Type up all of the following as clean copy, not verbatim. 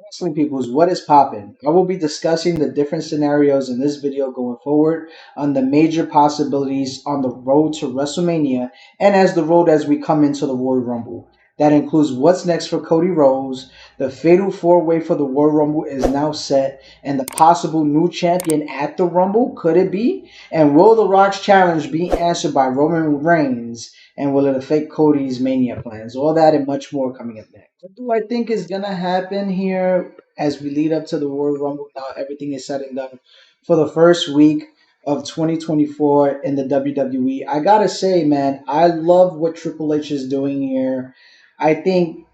Wrestling peoples, what is poppin'? I will be discussing the different scenarios in this video going forward on the major possibilities on the road to WrestleMania and as the road as we come into the Royal Rumble. That includes what's next for Cody Rhodes, the fatal four-way for the Royal Rumble is now set, and the possible new champion at the Rumble, could it be? And will The Rock's challenge be answered by Roman Reigns? And will it affect Cody's Mania plans? All that and much more coming up next. What do I think is gonna happen here as we lead up to the Royal Rumble? Now everything is said and done for the first week of 2024 in the WWE. I gotta say, man, I love what Triple H is doing here. I think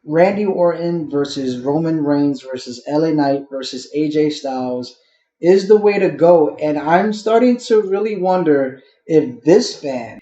Randy Orton versus Roman Reigns versus LA Knight versus AJ Styles is the way to go. And I'm starting to really wonder if this fan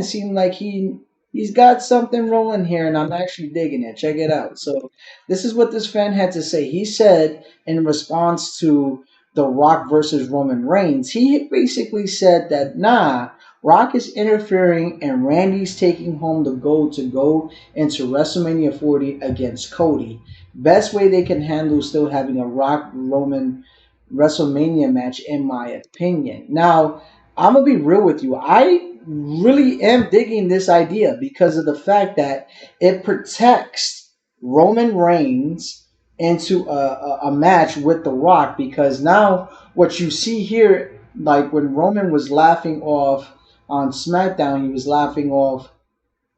seemed like he's got something rolling here, and I'm actually digging it. Check it out. So this is what this fan had to say. He said in response to The Rock versus Roman Reigns, he basically said that Rock is interfering and Randy's taking home the gold to go into WrestleMania 40 against Cody. Best way they can handle still having a Rock Roman WrestleMania match, in my opinion. Now, I'm gonna be real with you. I really am digging this idea because of the fact that it protects Roman Reigns into a match with The Rock. Because now, what you see here, like when Roman was laughing off on SmackDown, he was laughing off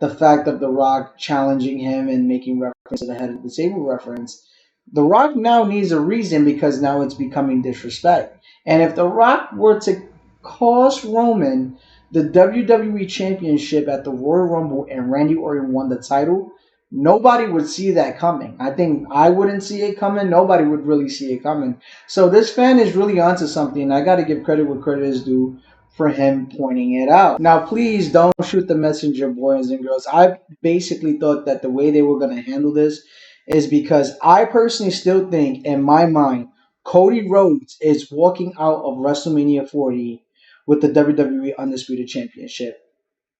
the fact of The Rock challenging him and making reference to the head of the table reference. The Rock now needs a reason because now it's becoming disrespect. And if The Rock were to cost Roman the WWE Championship at the Royal Rumble and Randy Orton won the title, nobody would see that coming. I think I wouldn't see it coming. Nobody would really see it coming. So this fan is really onto something. I got to give credit where credit is due for him pointing it out. Now, please don't shoot the messenger, boys and girls. I basically thought that the way they were going to handle this is because I personally still think, in my mind, Cody Rhodes is walking out of WrestleMania 40 with the WWE Undisputed Championship.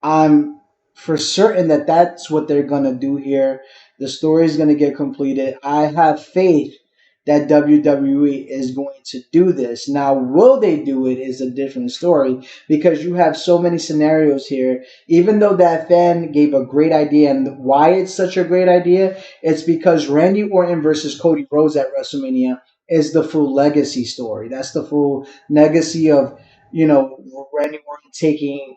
I'm for certain that that's what they're going to do here. The story is going to get completed. I have faith that WWE is going to do this. Now, will they do it is a different story because you have so many scenarios here. Even though that fan gave a great idea, and why it's such a great idea, it's because Randy Orton versus Cody Rhodes at WrestleMania is the full legacy story. That's the full legacy of, Randy Orton taking,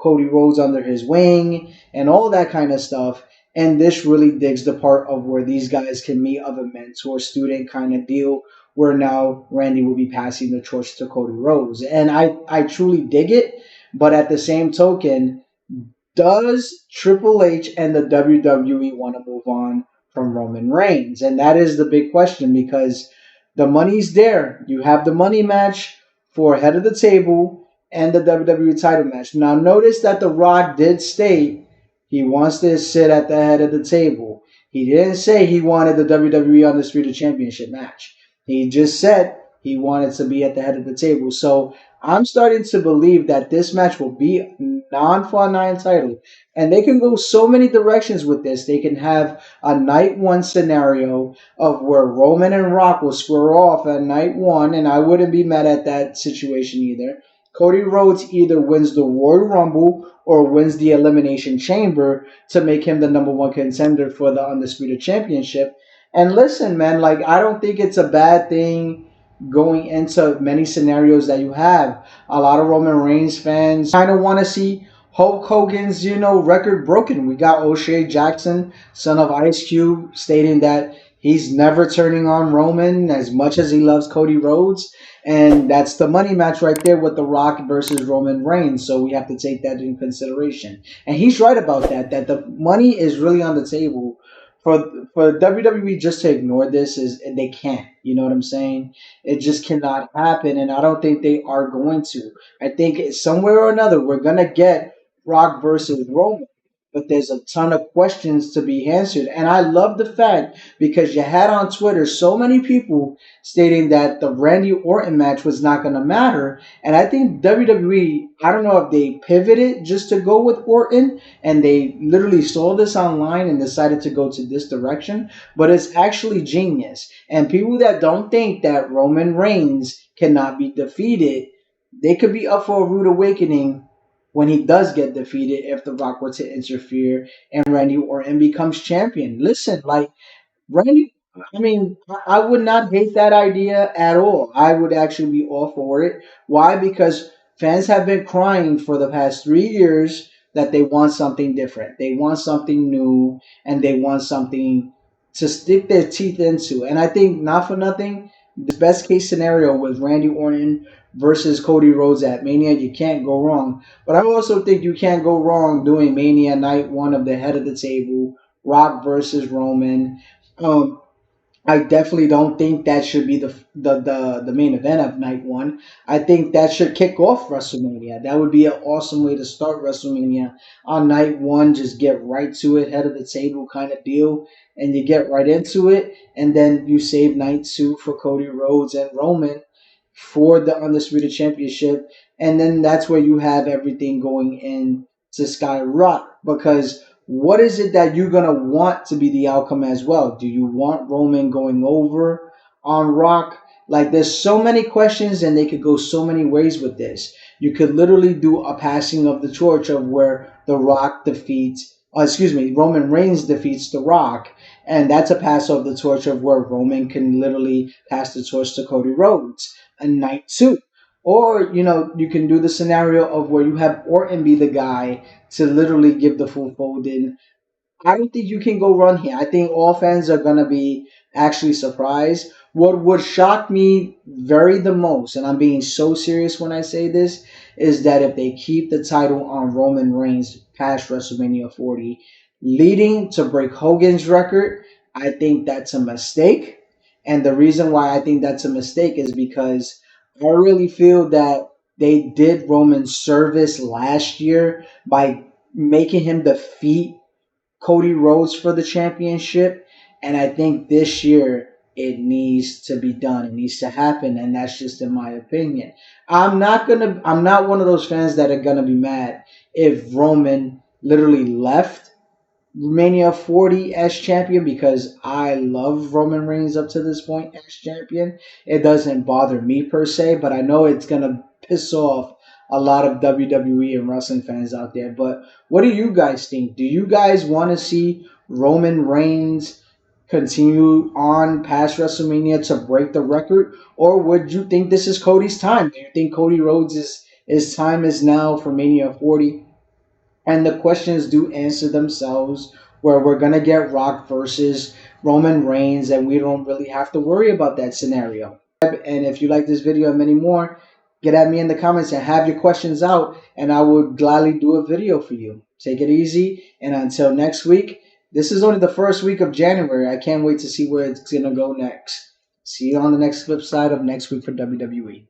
Cody Rhodes under his wing and all that kind of stuff. And this really digs the part of where these guys can meet of a mentor-student kind of deal, where now Randy will be passing the torch to Cody Rhodes. And I truly dig it, but at the same token, does Triple H and the WWE want to move on from Roman Reigns? And that is the big question because the money's there. You have the money match for head of the table and the WWE title match. Now, notice that The Rock did state he wants to sit at the head of the table. He didn't say he wanted the WWE Undisputed Championship match. He just said he wanted to be at the head of the table. So I'm starting to believe that this match will be non-for 9 title. And they can go so many directions with this. They can have a night 1 scenario of where Roman and Rock will square off at night 1. And I wouldn't be mad at that situation either. Cody Rhodes either wins the Royal Rumble or wins the Elimination Chamber to make him the number 1 contender for the Undisputed Championship. And listen, man, I don't think it's a bad thing going into many scenarios that you have. A lot of Roman Reigns fans kind of want to see Hulk Hogan's, record broken. We got O'Shea Jackson, son of Ice Cube, stating that he's never turning on Roman as much as he loves Cody Rhodes. And that's the money match right there with The Rock versus Roman Reigns. So we have to take that into consideration. And he's right about that the money is really on the table. For WWE just to ignore this and they can't. You know what I'm saying? It just cannot happen. And I don't think they are going to. I think somewhere or another we're going to get Rock versus Roman. but there's a ton of questions to be answered. And I love the fact because you had on Twitter so many people stating that the Randy Orton match was not going to matter. And I think WWE, I don't know if they pivoted just to go with Orton and they literally saw this online and decided to go to this direction, but it's actually genius. And people that don't think that Roman Reigns cannot be defeated, they could be up for a rude awakening when he does get defeated if The Rock were to interfere and Randy Orton becomes champion. Listen, like Randy, I mean, I would not hate that idea at all. I would actually be all for it. Why? Because fans have been crying for the past 3 years that they want something different. They want something new and they want something to stick their teeth into. And I think, not for nothing, this best case scenario with Randy Orton versus Cody Rhodes at Mania, you can't go wrong. But I also think you can't go wrong doing Mania Night 1 of the head of the table, Rock versus Roman. Um, I definitely don't think that should be the main event of night one. I think that should kick off WrestleMania. That would be an awesome way to start WrestleMania on night one. Just get right to it, head of the table kind of deal, and you get right into it. And then you save night two for Cody Rhodes and Roman for the Undisputed Championship. And then that's where you have everything going in to Skyrock because what is it that you're gonna want to be the outcome as well? Do you want Roman going over on Rock? Like, there's so many questions, and they could go so many ways with this. You could literally do a passing of the torch of where The Rock defeats, Roman Reigns defeats The Rock, and that's a pass of the torch of where Roman can literally pass the torch to Cody Rhodes in night two. Or, you can do the scenario of where you have Orton be the guy to literally give the full fold in. I don't think you can go wrong here. I think all fans are gonna be actually surprised. What would shock me very the most, and I'm being so serious when I say this, is that if they keep the title on Roman Reigns past WrestleMania 40, leading to break Hogan's record, I think that's a mistake. And the reason why I think that's a mistake is because I really feel that they did Roman service last year by making him defeat Cody Rhodes for the championship. And I think this year it needs to be done. It needs to happen. And that's just in my opinion. I'm not one of those fans that are gonna be mad if Roman literally left Mania 40 as champion because I love Roman Reigns up to this point as champion. It doesn't bother me per se, but I know it's going to piss off a lot of WWE and wrestling fans out there. But what do you guys think? Do you guys want to see Roman Reigns continue on past WrestleMania to break the record? Or would you think this is Cody's time? Do you think Cody Rhodes' his time is now for Mania 40? And the questions do answer themselves where we're going to get Rock versus Roman Reigns and we don't really have to worry about that scenario. And if you like this video and many more, get at me in the comments and have your questions out and I would gladly do a video for you. Take it easy and until next week, this is only the first week of January. I can't wait to see where it's going to go next. See you on the next flip side of next week for WWE.